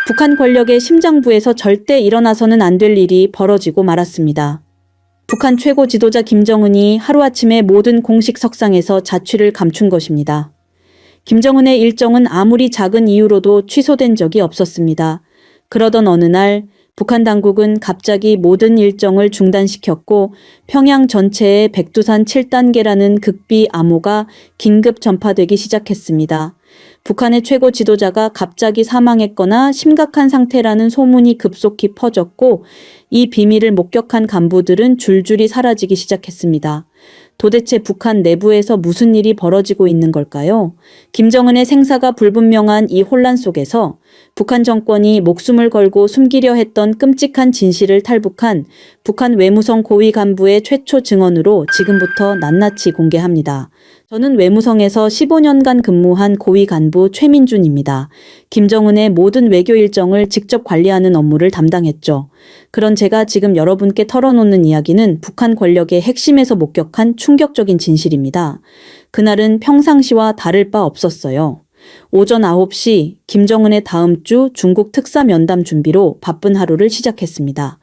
북한 권력의 심장부에서 절대 일어나서는 안 될 일이 벌어지고 말았습니다. 북한 최고 지도자 김정은이 하루아침에 모든 공식 석상에서 자취를 감춘 것입니다. 김정은의 일정은 아무리 작은 이유로도 취소된 적이 없었습니다. 그러던 어느 날 북한 당국은 갑자기 모든 일정을 중단시켰고 평양 전체에 백두산 7단계라는 극비 암호가 긴급 전파되기 시작했습니다. 북한의 최고 지도자가 갑자기 사망했거나 심각한 상태라는 소문이 급속히 퍼졌고 이 비밀을 목격한 간부들은 줄줄이 사라지기 시작했습니다. 도대체 북한 내부에서 무슨 일이 벌어지고 있는 걸까요? 김정은의 생사가 불분명한 이 혼란 속에서 북한 정권이 목숨을 걸고 숨기려 했던 끔찍한 진실을 탈북한 북한 외무성 고위 간부의 최초 증언으로 지금부터 낱낱이 공개합니다. 저는 외무성에서 15년간 근무한 고위 간부 최민준입니다. 김정은의 모든 외교 일정을 직접 관리하는 업무를 담당했죠. 그런 제가 지금 여러분께 털어놓는 이야기는 북한 권력의 핵심에서 목격한 충격적인 진실입니다. 그날은 평상시와 다를 바 없었어요. 오전 9시 김정은의 다음 주 중국 특사 면담 준비로 바쁜 하루를 시작했습니다.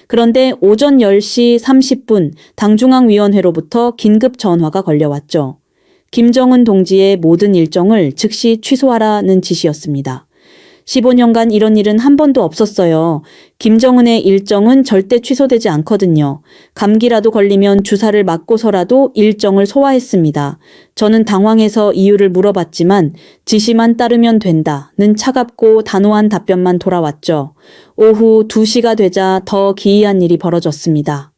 그런데 오전 10시 30분 당중앙위원회로부터 긴급 전화가 걸려왔죠. 김정은 동지의 모든 일정을 즉시 취소하라는 지시였습니다. 15년간 이런 일은 한 번도 없었어요. 김정은의 일정은 절대 취소되지 않거든요. 감기라도 걸리면 주사를 맞고서라도 일정을 소화했습니다. 저는 당황해서 이유를 물어봤지만 지시만 따르면 된다는 차갑고 단호한 답변만 돌아왔죠. 오후 2시가 되자 더 기이한 일이 벌어졌습니다.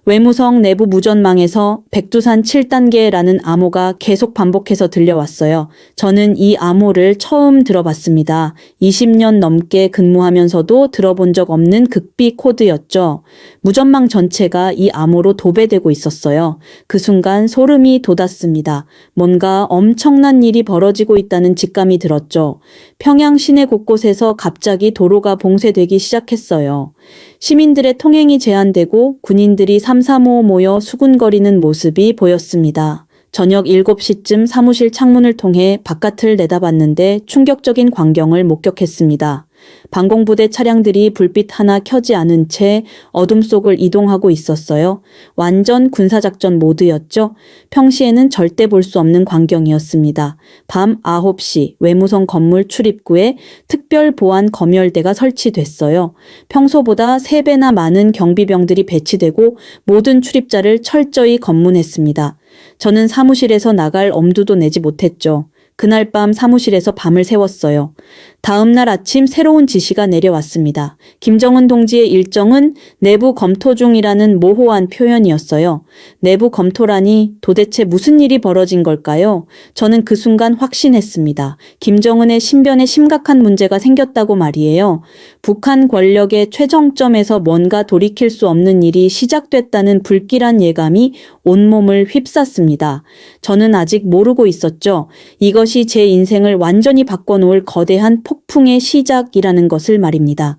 외무성 내부 무전망에서 백두산 7단계라는 암호가 계속 반복해서 들려왔어요. 저는 이 암호를 처음 들어봤습니다. 20년 넘게 근무하면서도 들어본 적 없는 극비 코드였죠. 무전망 전체가 이 암호로 도배되고 있었어요. 그 순간 소름이 돋았습니다. 뭔가 엄청난 일이 벌어지고 있다는 직감이 들었죠. 평양 시내 곳곳에서 갑자기 도로가 봉쇄되기 시작했어요. 시민들의 통행이 제한되고 군인들이 삼삼오오 모여 수군거리는 모습이 보였습니다. 저녁 7시쯤 사무실 창문을 통해 바깥을 내다봤는데 충격적인 광경을 목격했습니다. 방공부대 차량들이 불빛 하나 켜지 않은 채 어둠 속을 이동하고 있었어요. 완전 군사작전 모드였죠. 평시에는 절대 볼 수 없는 광경이었습니다. 밤 9시 외무성 건물 출입구에 특별 보안 검열대가 설치됐어요. 평소보다 3배나 많은 경비병들이 배치되고 모든 출입자를 철저히 검문했습니다. 저는 사무실에서 나갈 엄두도 내지 못했죠. 그날 밤 사무실에서 밤을 새웠어요. 다음 날 아침 새로운 지시가 내려왔습니다. 김정은 동지의 일정은 내부 검토 중이라는 모호한 표현이었어요. 내부 검토라니 도대체 무슨 일이 벌어진 걸까요? 저는 그 순간 확신했습니다. 김정은의 신변에 심각한 문제가 생겼다고 말이에요. 북한 권력의 최정점에서 뭔가 돌이킬 수 없는 일이 시작됐다는 불길한 예감이 온몸을 휩쌌습니다. 저는 아직 모르고 있었죠. 이것이 제 인생을 완전히 바꿔놓을 거대한 폭풍의 시작이라는 것을 말입니다.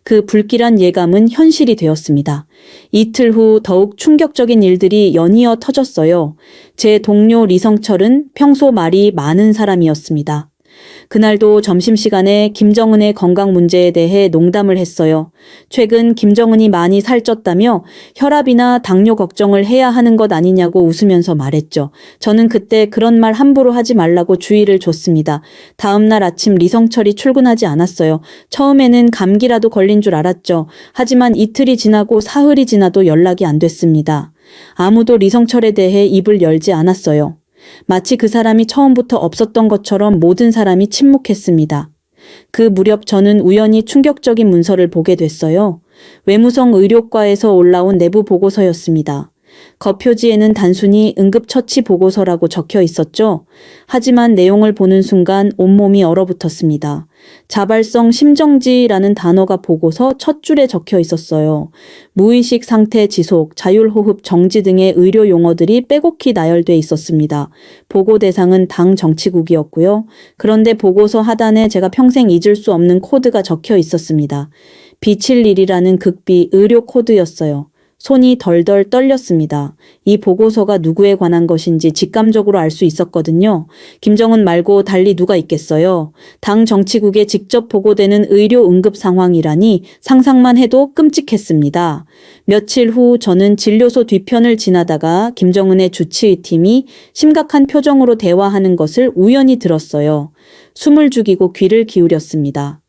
그 불길한 예감은 현실이 되었습니다. 이틀 후 더욱 충격적인 일들이 연이어 터졌어요. 제 동료 리성철은 평소 말이 많은 사람이었습니다. 그날도 점심시간에 김정은의 건강 문제에 대해 농담을 했어요. 최근 김정은이 많이 살쪘다며 혈압이나 당뇨 걱정을 해야 하는 것 아니냐고 웃으면서 말했죠. 저는 그때 그런 말 함부로 하지 말라고 주의를 줬습니다. 다음 날 아침 리성철이 출근하지 않았어요. 처음에는 감기라도 걸린 줄 알았죠. 하지만 이틀이 지나고 사흘이 지나도 연락이 안 됐습니다. 아무도 리성철에 대해 입을 열지 않았어요. 마치 그 사람이 처음부터 없었던 것처럼 모든 사람이 침묵했습니다. 그 무렵 저는 우연히 충격적인 문서를 보게 됐어요. 외무성 의료과에서 올라온 내부 보고서였습니다. 겉표지에는 단순히 응급처치 보고서라고 적혀 있었죠. 하지만 내용을 보는 순간 온몸이 얼어붙었습니다. 자발성 심정지라는 단어가 보고서 첫 줄에 적혀 있었어요. 무의식 상태 지속, 자율호흡 정지 등의 의료 용어들이 빼곡히 나열돼 있었습니다. 보고 대상은 당 정치국이었고요. 그런데 보고서 하단에 제가 평생 잊을 수 없는 코드가 적혀 있었습니다. 비칠 일이라는 극비 의료 코드였어요. 손이 덜덜 떨렸습니다. 이 보고서가 누구에 관한 것인지 직감적으로 알 수 있었거든요. 김정은 말고 달리 누가 있겠어요. 당 정치국에 직접 보고되는 의료 응급 상황이라니 상상만 해도 끔찍했습니다. 며칠 후 저는 진료소 뒤편을 지나다가 김정은의 주치의팀이 심각한 표정으로 대화하는 것을 우연히 들었어요. 숨을 죽이고 귀를 기울였습니다.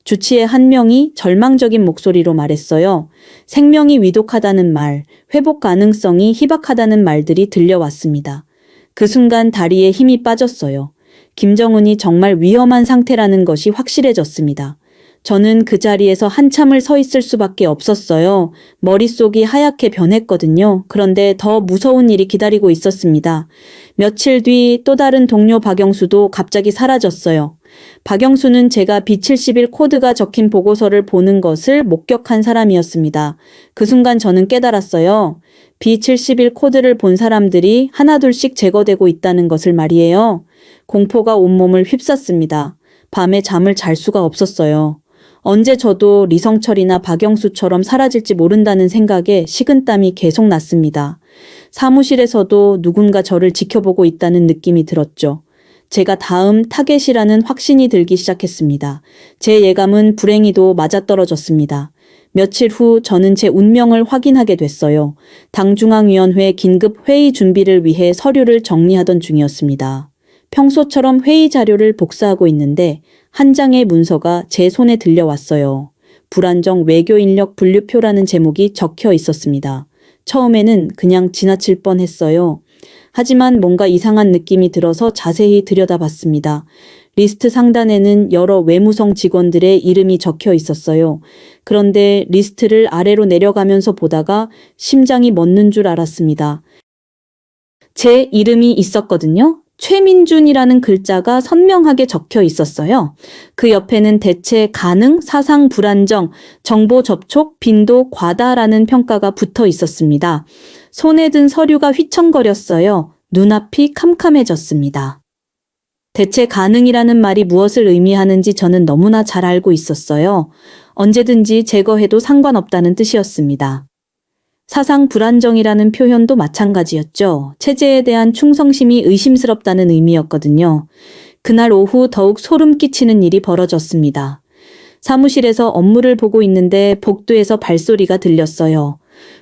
주치의 한 명이 절망적인 목소리로 말했어요. 생명이 위독하다는 말, 회복 가능성이 희박하다는 말들이 들려왔습니다. 그 순간 다리에 힘이 빠졌어요. 김정은이 정말 위험한 상태라는 것이 확실해졌습니다. 저는 그 자리에서 한참을 서 있을 수밖에 없었어요. 머릿속이 하얗게 변했거든요. 그런데 더 무서운 일이 기다리고 있었습니다. 며칠 뒤 또 다른 동료 박영수도 갑자기 사라졌어요. 박영수는 제가 B71 코드가 적힌 보고서를 보는 것을 목격한 사람이었습니다. 그 순간 저는 깨달았어요. B71 코드를 본 사람들이 하나둘씩 제거되고 있다는 것을 말이에요. 공포가 온몸을 휩쌌습니다. 밤에 잠을 잘 수가 없었어요. 언제 저도 리성철이나 박영수처럼 사라질지 모른다는 생각에 식은땀이 계속 났습니다. 사무실에서도 누군가 저를 지켜보고 있다는 느낌이 들었죠. 제가 다음 타겟이라는 확신이 들기 시작했습니다. 제 예감은 불행히도 맞아떨어졌습니다. 며칠 후 저는 제 운명을 확인하게 됐어요. 당중앙위원회 긴급 회의 준비를 위해 서류를 정리하던 중이었습니다. 평소처럼 회의 자료를 복사하고 있는데 한 장의 문서가 제 손에 들려왔어요. 불안정 외교 인력 분류표라는 제목이 적혀 있었습니다. 처음에는 그냥 지나칠 뻔했어요. 하지만 뭔가 이상한 느낌이 들어서 자세히 들여다봤습니다. 리스트 상단에는 여러 외무성 직원들의 이름이 적혀 있었어요. 그런데 리스트를 아래로 내려가면서 보다가 심장이 멎는 줄 알았습니다. 제 이름이 있었거든요. 최민준이라는 글자가 선명하게 적혀 있었어요. 그 옆에는 대체 가능, 사상 불안정, 정보 접촉, 빈도 과다라는 평가가 붙어 있었습니다. 손에 든 서류가 휘청거렸어요. 눈앞이 캄캄해졌습니다. 대체 가능이라는 말이 무엇을 의미하는지 저는 너무나 잘 알고 있었어요. 언제든지 제거해도 상관없다는 뜻이었습니다. 사상 불안정이라는 표현도 마찬가지였죠. 체제에 대한 충성심이 의심스럽다는 의미였거든요. 그날 오후 더욱 소름 끼치는 일이 벌어졌습니다. 사무실에서 업무를 보고 있는데 복도에서 발소리가 들렸어요.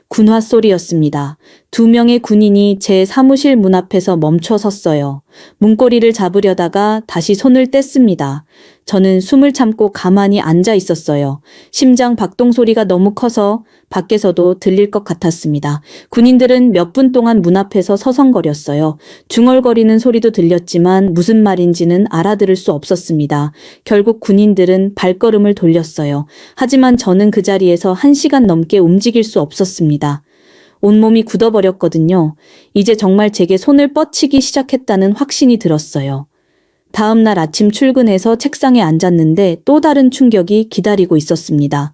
군화 소리였습니다. 2명의 군인이 제 사무실 문 앞에서 멈춰 섰어요. 문고리를 잡으려다가 다시 손을 뗐습니다. 저는 숨을 참고 가만히 앉아 있었어요. 심장 박동 소리가 너무 커서 밖에서도 들릴 것 같았습니다. 군인들은 몇 분 동안 문 앞에서 서성거렸어요. 중얼거리는 소리도 들렸지만 무슨 말인지는 알아들을 수 없었습니다. 결국 군인들은 발걸음을 돌렸어요. 하지만 저는 그 자리에서 1시간 넘게 움직일 수 없었습니다. 온몸이 굳어버렸거든요. 이제 정말 제게 손을 뻗치기 시작했다는 확신이 들었어요. 다음 날 아침 출근해서 책상에 앉았는데 또 다른 충격이 기다리고 있었습니다.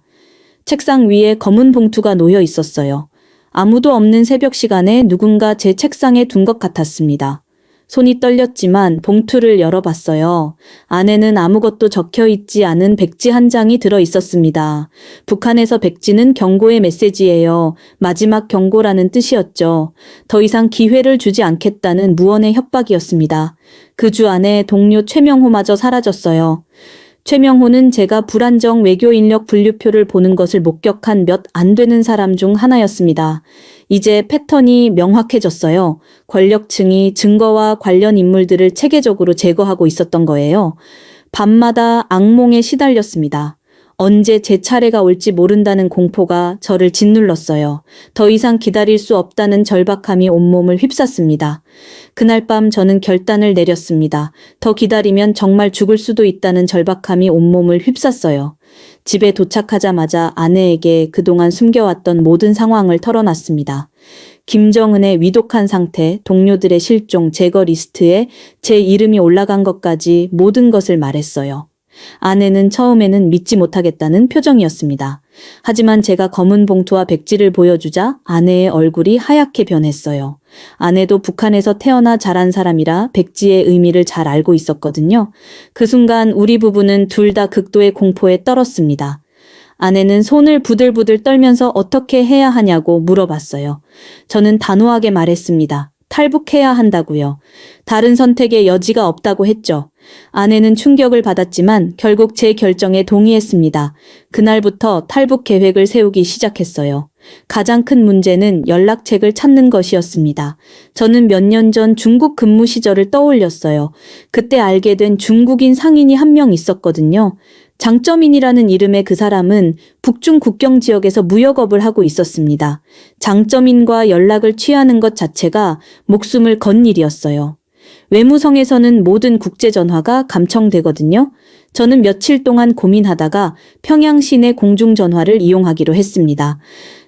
책상 위에 검은 봉투가 놓여 있었어요. 아무도 없는 새벽 시간에 누군가 제 책상에 둔 것 같았습니다. 손이 떨렸지만 봉투를 열어봤어요. 안에는 아무것도 적혀 있지 않은 백지 한 장이 들어 있었습니다. 북한에서 백지는 경고의 메시지예요. 마지막 경고라는 뜻이었죠. 더 이상 기회를 주지 않겠다는 무언의 협박이었습니다. 그 주 안에 동료 최명호마저 사라졌어요. 최명호는 제가 불안정 외교 인력 분류표를 보는 것을 목격한 몇 안 되는 사람 중 하나였습니다. 이제 패턴이 명확해졌어요. 권력층이 증거와 관련 인물들을 체계적으로 제거하고 있었던 거예요. 밤마다 악몽에 시달렸습니다. 언제 제 차례가 올지 모른다는 공포가 저를 짓눌렀어요. 더 이상 기다릴 수 없다는 절박함이 온몸을 휩쌌습니다. 그날 밤 저는 결단을 내렸습니다. 더 기다리면 정말 죽을 수도 있다는 절박함이 온몸을 휩쌌어요. 집에 도착하자마자 아내에게 그동안 숨겨왔던 모든 상황을 털어놨습니다. 김정은의 위독한 상태, 동료들의 실종, 제거 리스트에 제 이름이 올라간 것까지 모든 것을 말했어요. 아내는 처음에는 믿지 못하겠다는 표정이었습니다. 하지만 제가 검은 봉투와 백지를 보여주자 아내의 얼굴이 하얗게 변했어요. 아내도 북한에서 태어나 자란 사람이라 백지의 의미를 잘 알고 있었거든요. 그 순간 우리 부부는 둘 다 극도의 공포에 떨었습니다. 아내는 손을 부들부들 떨면서 어떻게 해야 하냐고 물어봤어요. 저는 단호하게 말했습니다. 탈북해야 한다고요. 다른 선택의 여지가 없다고 했죠. 아내는 충격을 받았지만 결국 제 결정에 동의했습니다. 그날부터 탈북 계획을 세우기 시작했어요. 가장 큰 문제는 연락책을 찾는 것이었습니다. 저는 몇 년 전 중국 근무 시절을 떠올렸어요. 그때 알게 된 중국인 상인이 한 명 있었거든요. 장점인이라는 이름의 그 사람은 북중 국경 지역에서 무역업을 하고 있었습니다. 장점인과 연락을 취하는 것 자체가 목숨을 건 일이었어요. 외무성에서는 모든 국제전화가 감청되거든요. 저는 며칠 동안 고민하다가 평양 시내 공중전화를 이용하기로 했습니다.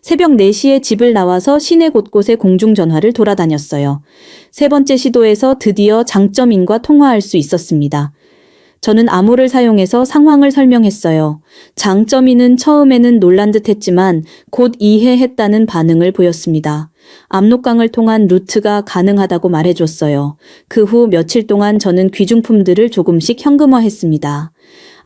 새벽 4시에 집을 나와서 시내 곳곳에 공중전화를 돌아다녔어요. 세 번째 시도에서 드디어 장점인과 통화할 수 있었습니다. 저는 암호를 사용해서 상황을 설명했어요. 장점인은 처음에는 놀란 듯 했지만 곧 이해했다는 반응을 보였습니다. 압록강을 통한 루트가 가능하다고 말해줬어요. 그 후 며칠 동안 저는 귀중품들을 조금씩 현금화했습니다.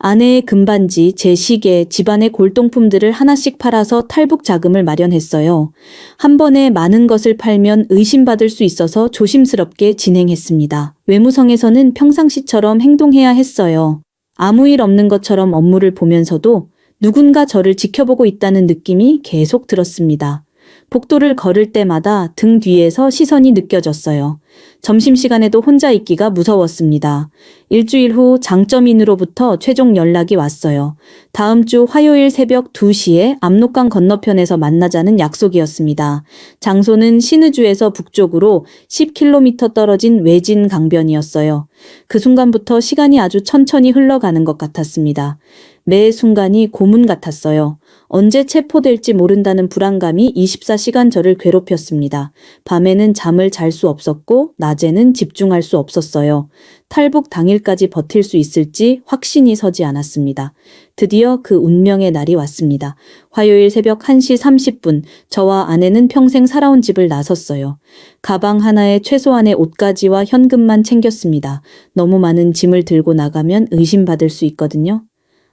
아내의 금반지, 제 시계, 집안의 골동품들을 하나씩 팔아서 탈북 자금을 마련했어요. 한 번에 많은 것을 팔면 의심받을 수 있어서 조심스럽게 진행했습니다. 외무성에서는 평상시처럼 행동해야 했어요. 아무 일 없는 것처럼 업무를 보면서도 누군가 저를 지켜보고 있다는 느낌이 계속 들었습니다. 복도를 걸을 때마다 등 뒤에서 시선이 느껴졌어요. 점심시간에도 혼자 있기가 무서웠습니다. 일주일 후 장점인으로부터 최종 연락이 왔어요. 다음 주 화요일 새벽 2시에 압록강 건너편에서 만나자는 약속이었습니다. 장소는 신의주에서 북쪽으로 10km 떨어진 외진 강변이었어요. 그 순간부터 시간이 아주 천천히 흘러가는 것 같았습니다. 매 순간이 고문 같았어요. 언제 체포될지 모른다는 불안감이 24시간 저를 괴롭혔습니다. 밤에는 잠을 잘 수 없었고 낮에는 집중할 수 없었어요. 탈북 당일까지 버틸 수 있을지 확신이 서지 않았습니다. 드디어 그 운명의 날이 왔습니다. 화요일 새벽 1시 30분 저와 아내는 평생 살아온 집을 나섰어요. 가방 하나에 최소한의 옷가지와 현금만 챙겼습니다. 너무 많은 짐을 들고 나가면 의심받을 수 있거든요.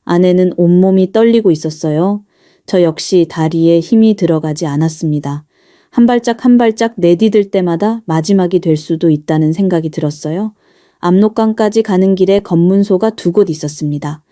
아내는 온몸이 떨리고 있었어요. 저 역시 다리에 힘이 들어가지 않았습니다. 한 발짝 한 발짝 내디딜 때마다 마지막이 될 수도 있다는 생각이 들었어요. 압록강까지 가는 길에 검문소가 2곳 있었습니다.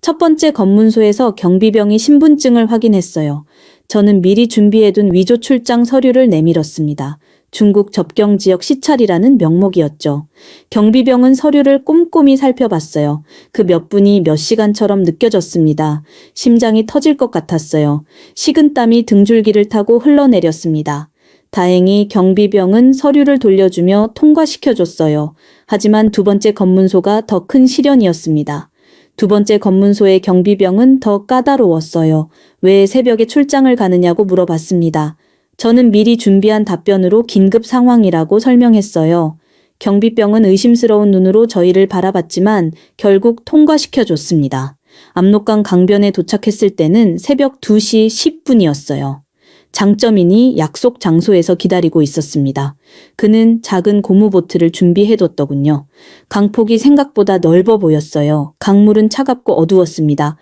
첫 번째 검문소에서 경비병이 신분증을 확인했어요. 저는 미리 준비해둔 위조 출장 서류를 내밀었습니다. 중국 접경지역 시찰이라는 명목이었죠. 경비병은 서류를 꼼꼼히 살펴봤어요. 그 몇 분이 몇 시간처럼 느껴졌습니다. 심장이 터질 것 같았어요. 식은땀이 등줄기를 타고 흘러내렸습니다. 다행히 경비병은 서류를 돌려주며 통과시켜줬어요. 하지만 두 번째 검문소가 더 큰 시련이었습니다. 두 번째 검문소의 경비병은 더 까다로웠어요. 왜 새벽에 출장을 가느냐고 물어봤습니다. 저는 미리 준비한 답변으로 긴급 상황이라고 설명했어요. 경비병은 의심스러운 눈으로 저희를 바라봤지만 결국 통과시켜줬습니다. 압록강 강변에 도착했을 때는 새벽 2시 10분이었어요. 장점인이 약속 장소에서 기다리고 있었습니다. 그는 작은 고무보트를 준비해뒀더군요. 강폭이 생각보다 넓어 보였어요. 강물은 차갑고 어두웠습니다.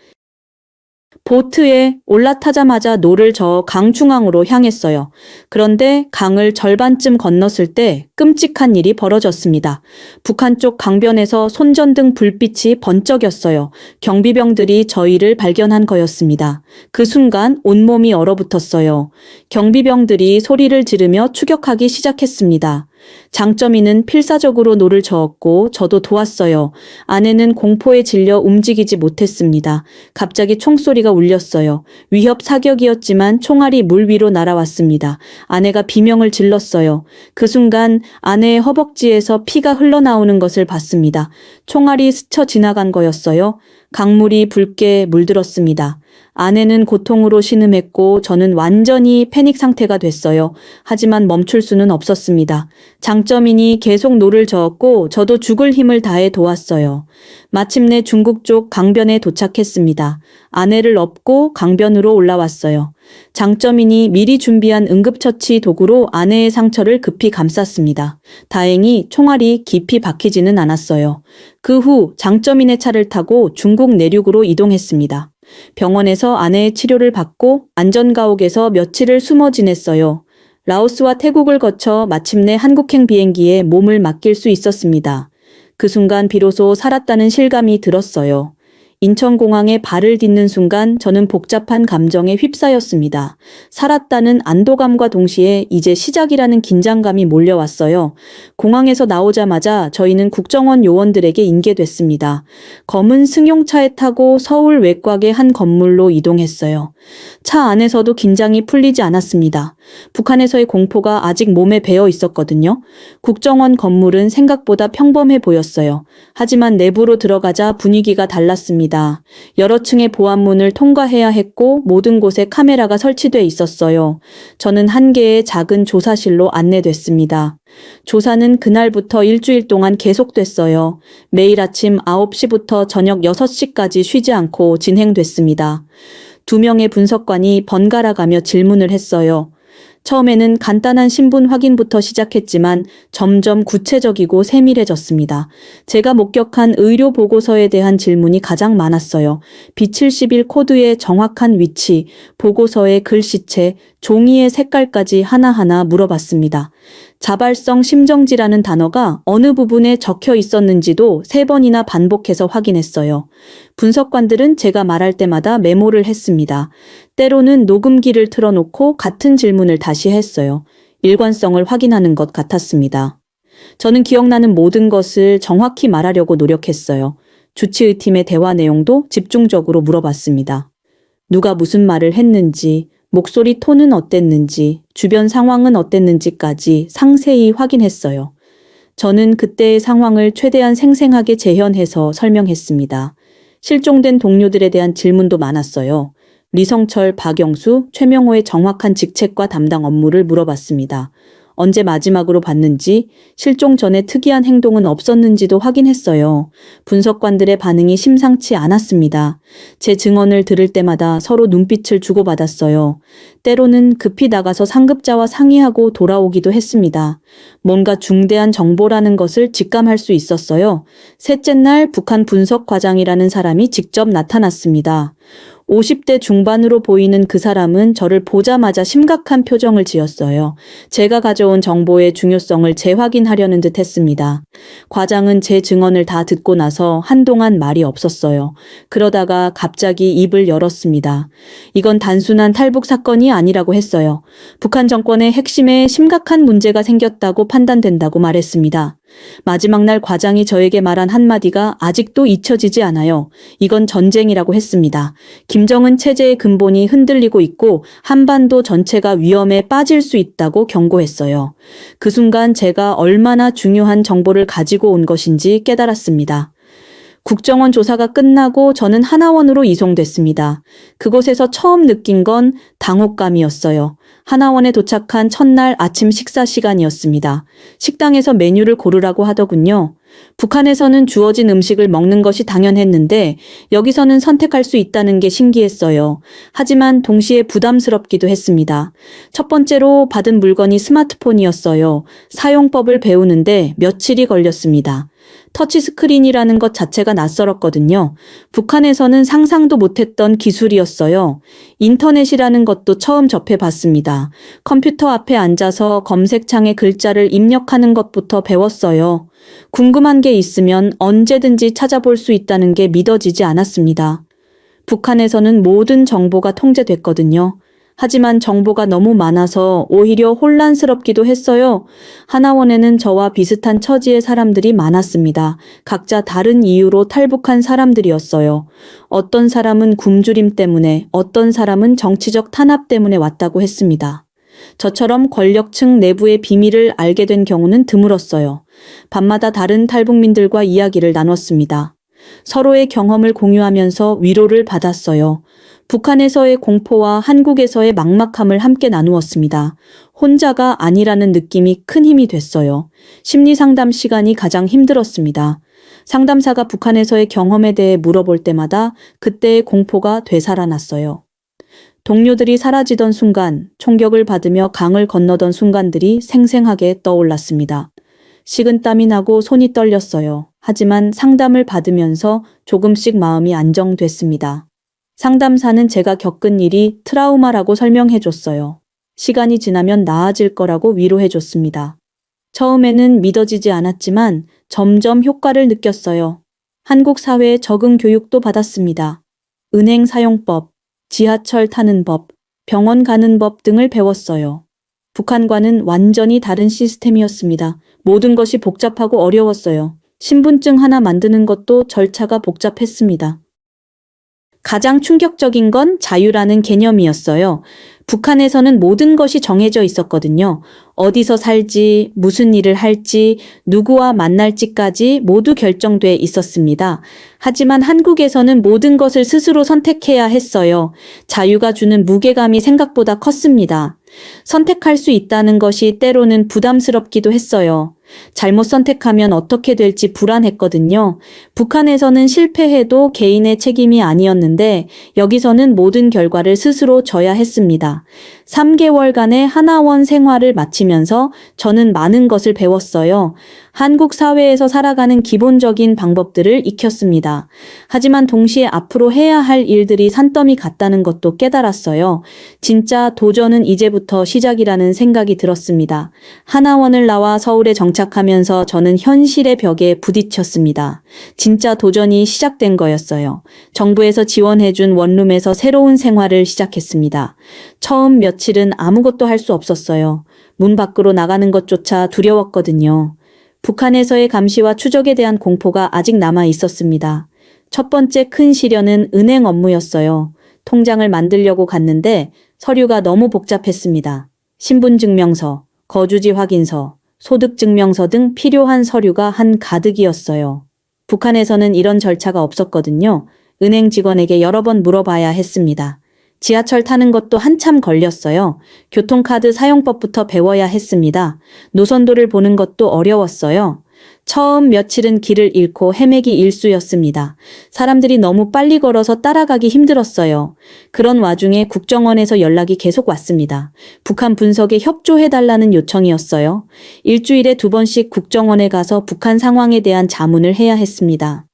보트에 올라타자마자 노를 저어 강 중앙으로 향했어요. 그런데 강을 절반쯤 건넜을 때 끔찍한 일이 벌어졌습니다. 북한 쪽 강변에서 손전등 불빛이 번쩍였어요. 경비병들이 저희를 발견한 거였습니다. 그 순간 온몸이 얼어붙었어요. 경비병들이 소리를 지르며 추격하기 시작했습니다. 장점인은 필사적으로 노를 저었고 저도 도왔어요. 아내는 공포에 질려 움직이지 못했습니다. 갑자기 총소리가 울렸어요. 위협 사격이었지만 총알이 물 위로 날아왔습니다. 아내가 비명을 질렀어요. 그 순간 아내의 허벅지에서 피가 흘러나오는 것을 봤습니다. 총알이 스쳐 지나간 거였어요. 강물이 붉게 물들었습니다. 아내는 고통으로 신음했고 저는 완전히 패닉 상태가 됐어요. 하지만 멈출 수는 없었습니다. 장점인이 계속 노를 저었고 저도 죽을 힘을 다해 도왔어요. 마침내 중국 쪽 강변에 도착했습니다. 아내를 업고 강변으로 올라왔어요. 장점인이 미리 준비한 응급처치 도구로 아내의 상처를 급히 감쌌습니다. 다행히 총알이 깊이 박히지는 않았어요. 그 후 장점인의 차를 타고 중국 내륙으로 이동했습니다. 병원에서 아내의 치료를 받고 안전가옥에서 며칠을 숨어 지냈어요. 라오스와 태국을 거쳐 마침내 한국행 비행기에 몸을 맡길 수 있었습니다. 그 순간 비로소 살았다는 실감이 들었어요. 인천공항에 발을 딛는 순간 저는 복잡한 감정에 휩싸였습니다. 살았다는 안도감과 동시에 이제 시작이라는 긴장감이 몰려왔어요. 공항에서 나오자마자 저희는 국정원 요원들에게 인계됐습니다. 검은 승용차에 타고 서울 외곽의 한 건물로 이동했어요. 차 안에서도 긴장이 풀리지 않았습니다. 북한에서의 공포가 아직 몸에 배어 있었거든요. 국정원 건물은 생각보다 평범해 보였어요. 하지만 내부로 들어가자 분위기가 달랐습니다. 여러 층의 보안문을 통과해야 했고 모든 곳에 카메라가 설치돼 있었어요. 저는 한 개의 작은 조사실로 안내됐습니다. 조사는 그날부터 일주일 동안 계속됐어요. 매일 아침 9시부터 저녁 6시까지 쉬지 않고 진행됐습니다. 2명의 분석관이 번갈아가며 질문을 했어요. 처음에는 간단한 신분 확인부터 시작했지만 점점 구체적이고 세밀해졌습니다. 제가 목격한 의료 보고서에 대한 질문이 가장 많았어요. B71 코드의 정확한 위치, 보고서의 글씨체, 종이의 색깔까지 하나하나 물어봤습니다. 자발성 심정지라는 단어가 어느 부분에 적혀 있었는지도 3번이나 반복해서 확인했어요. 분석관들은 제가 말할 때마다 메모를 했습니다. 때로는 녹음기를 틀어놓고 같은 질문을 다시 했어요. 일관성을 확인하는 것 같았습니다. 저는 기억나는 모든 것을 정확히 말하려고 노력했어요. 주치의팀의 대화 내용도 집중적으로 물어봤습니다. 누가 무슨 말을 했는지, 목소리 톤은 어땠는지, 주변 상황은 어땠는지까지 상세히 확인했어요. 저는 그때의 상황을 최대한 생생하게 재현해서 설명했습니다. 실종된 동료들에 대한 질문도 많았어요. 리성철, 박영수, 최명호의 정확한 직책과 담당 업무를 물어봤습니다. 언제 마지막으로 봤는지, 실종 전에 특이한 행동은 없었는지도 확인했어요. 분석관들의 반응이 심상치 않았습니다. 제 증언을 들을 때마다 서로 눈빛을 주고받았어요. 때로는 급히 나가서 상급자와 상의하고 돌아오기도 했습니다. 뭔가 중대한 정보라는 것을 직감할 수 있었어요. 셋째 날 북한 분석과장이라는 사람이 직접 나타났습니다. 50대 중반으로 보이는 그 사람은 저를 보자마자 심각한 표정을 지었어요. 제가 가져온 정보의 중요성을 재확인하려는 듯 했습니다. 과장은 제 증언을 다 듣고 나서 한동안 말이 없었어요. 그러다가 갑자기 입을 열었습니다. 이건 단순한 탈북 사건이 아니라고 했어요. 북한 정권의 핵심에 심각한 문제가 생겼다고 판단된다고 말했습니다. 마지막 날 과장이 저에게 말한 한마디가 아직도 잊혀지지 않아요. 이건 전쟁이라고 했습니다. 김정은 체제의 근본이 흔들리고 있고 한반도 전체가 위험에 빠질 수 있다고 경고했어요. 그 순간 제가 얼마나 중요한 정보를 가지고 온 것인지 깨달았습니다. 국정원 조사가 끝나고 저는 하나원으로 이송됐습니다. 그곳에서 처음 느낀 건 당혹감이었어요. 하나원에 도착한 첫날 아침 식사 시간이었습니다. 식당에서 메뉴를 고르라고 하더군요. 북한에서는 주어진 음식을 먹는 것이 당연했는데 여기서는 선택할 수 있다는 게 신기했어요. 하지만 동시에 부담스럽기도 했습니다. 첫 번째로 받은 물건이 스마트폰이었어요. 사용법을 배우는데 며칠이 걸렸습니다. 터치스크린이라는 것 자체가 낯설었거든요. 북한에서는 상상도 못했던 기술이었어요. 인터넷이라는 것도 처음 접해봤습니다. 컴퓨터 앞에 앉아서 검색창에 글자를 입력하는 것부터 배웠어요. 궁금한 게 있으면 언제든지 찾아볼 수 있다는 게 믿어지지 않았습니다. 북한에서는 모든 정보가 통제됐거든요. 하지만 정보가 너무 많아서 오히려 혼란스럽기도 했어요. 하나원에는 저와 비슷한 처지의 사람들이 많았습니다. 각자 다른 이유로 탈북한 사람들이었어요. 어떤 사람은 굶주림 때문에, 어떤 사람은 정치적 탄압 때문에 왔다고 했습니다. 저처럼 권력층 내부의 비밀을 알게 된 경우는 드물었어요. 밤마다 다른 탈북민들과 이야기를 나눴습니다. 서로의 경험을 공유하면서 위로를 받았어요. 북한에서의 공포와 한국에서의 막막함을 함께 나누었습니다. 혼자가 아니라는 느낌이 큰 힘이 됐어요. 심리 상담 시간이 가장 힘들었습니다. 상담사가 북한에서의 경험에 대해 물어볼 때마다 그때의 공포가 되살아났어요. 동료들이 사라지던 순간, 총격을 받으며 강을 건너던 순간들이 생생하게 떠올랐습니다. 식은땀이 나고 손이 떨렸어요. 하지만 상담을 받으면서 조금씩 마음이 안정됐습니다. 상담사는 제가 겪은 일이 트라우마라고 설명해 줬어요. 시간이 지나면 나아질 거라고 위로해 줬습니다. 처음에는 믿어지지 않았지만 점점 효과를 느꼈어요. 한국 사회에 적응 교육도 받았습니다. 은행 사용법, 지하철 타는 법, 병원 가는 법 등을 배웠어요. 북한과는 완전히 다른 시스템이었습니다. 모든 것이 복잡하고 어려웠어요. 신분증 하나 만드는 것도 절차가 복잡했습니다. 가장 충격적인 건 자유라는 개념이었어요. 북한에서는 모든 것이 정해져 있었거든요. 어디서 살지, 무슨 일을 할지, 누구와 만날지까지 모두 결정돼 있었습니다. 하지만 한국에서는 모든 것을 스스로 선택해야 했어요. 자유가 주는 무게감이 생각보다 컸습니다. 선택할 수 있다는 것이 때로는 부담스럽기도 했어요. 잘못 선택하면 어떻게 될지 불안했거든요. 북한에서는 실패해도 개인의 책임이 아니었는데 여기서는 모든 결과를 스스로 져야 했습니다. 3개월간의 하나원 생활을 마치면서 저는 많은 것을 배웠어요. 한국 사회에서 살아가는 기본적인 방법들을 익혔습니다. 하지만 동시에 앞으로 해야 할 일들이 산더미 같다는 것도 깨달았어요. 진짜 도전은 이제부터 시작이라는 생각이 들었습니다. 하나원을 나와 서울에 정착하면서 저는 현실의 벽에 부딪혔습니다. 진짜 도전이 시작된 거였어요. 정부에서 지원해준 원룸에서 새로운 생활을 시작했습니다. 처음 며칠은 아무것도 할 수 없었어요. 문 밖으로 나가는 것조차 두려웠거든요. 북한에서의 감시와 추적에 대한 공포가 아직 남아 있었습니다. 첫 번째 큰 시련은 은행 업무였어요. 통장을 만들려고 갔는데 서류가 너무 복잡했습니다. 신분증명서, 거주지 확인서, 소득증명서 등 필요한 서류가 한가득이었어요. 북한에서는 이런 절차가 없었거든요. 은행 직원에게 여러 번 물어봐야 했습니다. 지하철 타는 것도 한참 걸렸어요. 교통카드 사용법부터 배워야 했습니다. 노선도를 보는 것도 어려웠어요. 처음 며칠은 길을 잃고 헤매기 일쑤였습니다. 사람들이 너무 빨리 걸어서 따라가기 힘들었어요. 그런 와중에 국정원에서 연락이 계속 왔습니다. 북한 분석에 협조해달라는 요청이었어요. 일주일에 2번씩 국정원에 가서 북한 상황에 대한 자문을 해야 했습니다.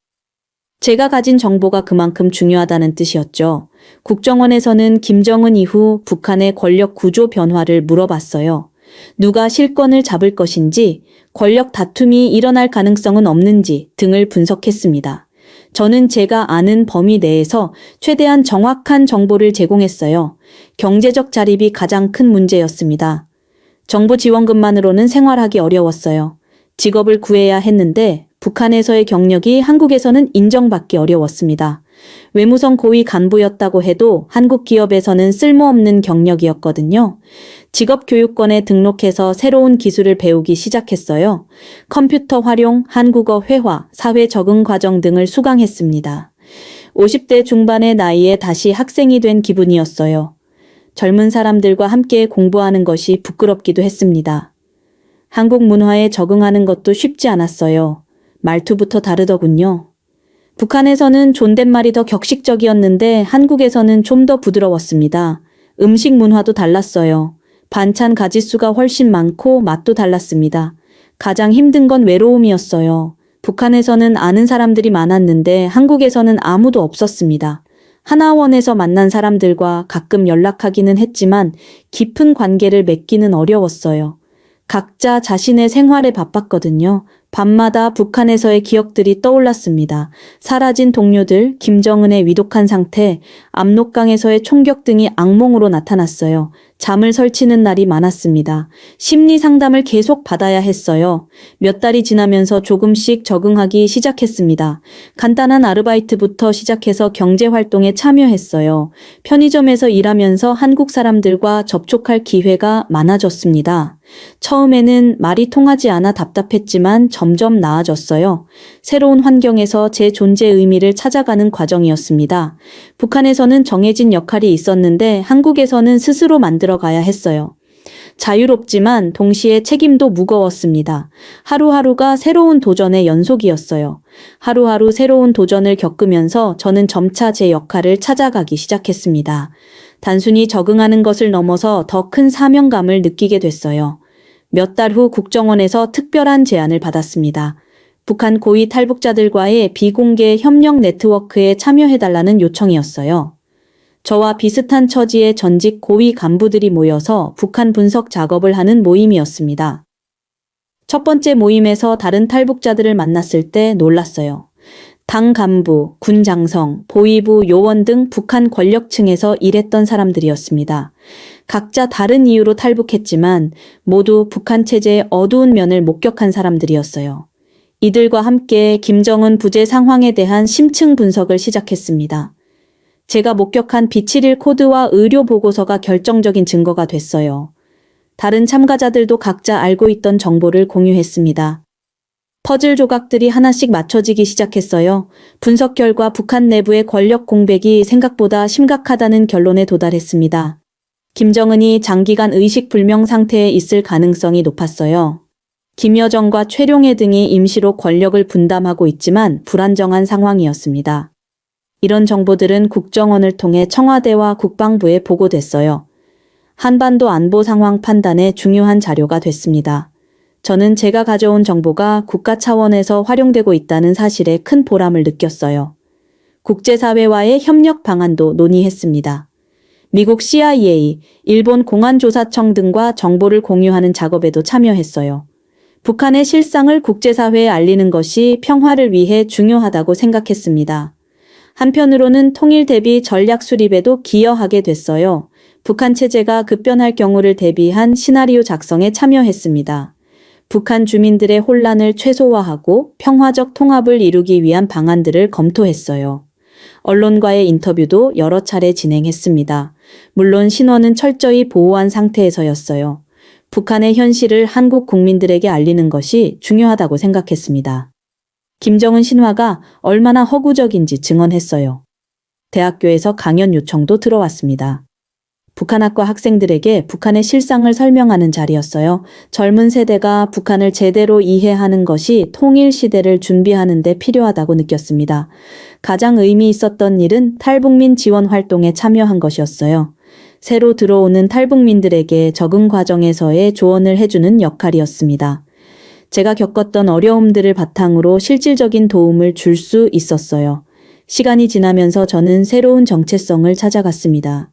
제가 가진 정보가 그만큼 중요하다는 뜻이었죠. 국정원에서는 김정은 이후 북한의 권력 구조 변화를 물어봤어요. 누가 실권을 잡을 것인지, 권력 다툼이 일어날 가능성은 없는지 등을 분석했습니다. 저는 제가 아는 범위 내에서 최대한 정확한 정보를 제공했어요. 경제적 자립이 가장 큰 문제였습니다. 정부 지원금만으로는 생활하기 어려웠어요. 직업을 구해야 했는데 북한에서의 경력이 한국에서는 인정받기 어려웠습니다. 외무성 고위 간부였다고 해도 한국 기업에서는 쓸모없는 경력이었거든요. 직업교육권에 등록해서 새로운 기술을 배우기 시작했어요. 컴퓨터 활용, 한국어 회화, 사회 적응 과정 등을 수강했습니다. 50대 중반의 나이에 다시 학생이 된 기분이었어요. 젊은 사람들과 함께 공부하는 것이 부끄럽기도 했습니다. 한국 문화에 적응하는 것도 쉽지 않았어요. 말투부터 다르더군요. 북한에서는 존댓말이 더 격식적이었는데 한국에서는 좀 더 부드러웠습니다. 음식 문화도 달랐어요. 반찬 가짓수가 훨씬 많고 맛도 달랐습니다. 가장 힘든 건 외로움이었어요. 북한에서는 아는 사람들이 많았는데 한국에서는 아무도 없었습니다. 하나원에서 만난 사람들과 가끔 연락하기는 했지만 깊은 관계를 맺기는 어려웠어요. 각자 자신의 생활에 바빴거든요. 밤마다 북한에서의 기억들이 떠올랐습니다. 사라진 동료들, 김정은의 위독한 상태, 압록강에서의 총격 등이 악몽으로 나타났어요. 잠을 설치는 날이 많았습니다. 심리 상담을 계속 받아야 했어요. 몇 달이 지나면서 조금씩 적응하기 시작했습니다. 간단한 아르바이트부터 시작해서 경제활동에 참여했어요. 편의점에서 일하면서 한국 사람들과 접촉할 기회가 많아졌습니다. 처음에는 말이 통하지 않아 답답했지만 점점 나아졌어요. 새로운 환경에서 제 존재 의미를 찾아가는 과정이었습니다. 북한에서는 정해진 역할이 있었는데 한국에서는 스스로 만들어 가야 했어요. 자유롭지만 동시에 책임도 무거웠습니다. 하루하루가 새로운 도전의 연속이었어요. 하루하루 새로운 도전을 겪으면서 저는 점차 제 역할을 찾아가기 시작했습니다. 단순히 적응하는 것을 넘어서 더 큰 사명감을 느끼게 됐어요. 몇 달 후 국정원에서 특별한 제안을 받았습니다. 북한 고위 탈북자들과의 비공개 협력 네트워크에 참여해달라는 요청이었어요. 저와 비슷한 처지의 전직 고위 간부들이 모여서 북한 분석 작업을 하는 모임이었습니다. 첫 번째 모임에서 다른 탈북자들을 만났을 때 놀랐어요. 당 간부, 군 장성, 보위부 요원 등 북한 권력층에서 일했던 사람들이었습니다. 각자 다른 이유로 탈북했지만 모두 북한 체제의 어두운 면을 목격한 사람들이었어요. 이들과 함께 김정은 부재 상황에 대한 심층 분석을 시작했습니다. 제가 목격한 B71 코드와 의료 보고서가 결정적인 증거가 됐어요. 다른 참가자들도 각자 알고 있던 정보를 공유했습니다. 퍼즐 조각들이 하나씩 맞춰지기 시작했어요. 분석 결과 북한 내부의 권력 공백이 생각보다 심각하다는 결론에 도달했습니다. 김정은이 장기간 의식불명 상태에 있을 가능성이 높았어요. 김여정과 최룡해 등이 임시로 권력을 분담하고 있지만 불안정한 상황이었습니다. 이런 정보들은 국정원을 통해 청와대와 국방부에 보고됐어요. 한반도 안보 상황 판단에 중요한 자료가 됐습니다. 저는 제가 가져온 정보가 국가 차원에서 활용되고 있다는 사실에 큰 보람을 느꼈어요. 국제사회와의 협력 방안도 논의했습니다. 미국 CIA, 일본 공안조사청 등과 정보를 공유하는 작업에도 참여했어요. 북한의 실상을 국제사회에 알리는 것이 평화를 위해 중요하다고 생각했습니다. 한편으로는 통일 대비 전략 수립에도 기여하게 됐어요. 북한 체제가 급변할 경우를 대비한 시나리오 작성에 참여했습니다. 북한 주민들의 혼란을 최소화하고 평화적 통합을 이루기 위한 방안들을 검토했어요. 언론과의 인터뷰도 여러 차례 진행했습니다. 물론 신원은 철저히 보호한 상태에서였어요. 북한의 현실을 한국 국민들에게 알리는 것이 중요하다고 생각했습니다. 김정은 신화가 얼마나 허구적인지 증언했어요. 대학교에서 강연 요청도 들어왔습니다. 북한학과 학생들에게 북한의 실상을 설명하는 자리였어요. 젊은 세대가 북한을 제대로 이해하는 것이 통일 시대를 준비하는 데 필요하다고 느꼈습니다. 가장 의미 있었던 일은 탈북민 지원 활동에 참여한 것이었어요. 새로 들어오는 탈북민들에게 적응 과정에서의 조언을 해주는 역할이었습니다. 제가 겪었던 어려움들을 바탕으로 실질적인 도움을 줄 수 있었어요. 시간이 지나면서 저는 새로운 정체성을 찾아갔습니다.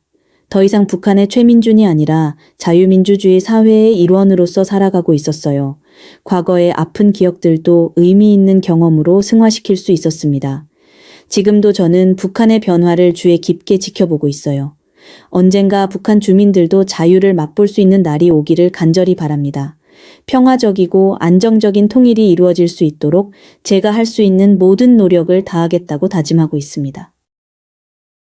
더 이상 북한의 최민준이 아니라 자유민주주의 사회의 일원으로서 살아가고 있었어요. 과거의 아픈 기억들도 의미 있는 경험으로 승화시킬 수 있었습니다. 지금도 저는 북한의 변화를 주의 깊게 지켜보고 있어요. 언젠가 북한 주민들도 자유를 맛볼 수 있는 날이 오기를 간절히 바랍니다. 평화적이고 안정적인 통일이 이루어질 수 있도록 제가 할 수 있는 모든 노력을 다하겠다고 다짐하고 있습니다.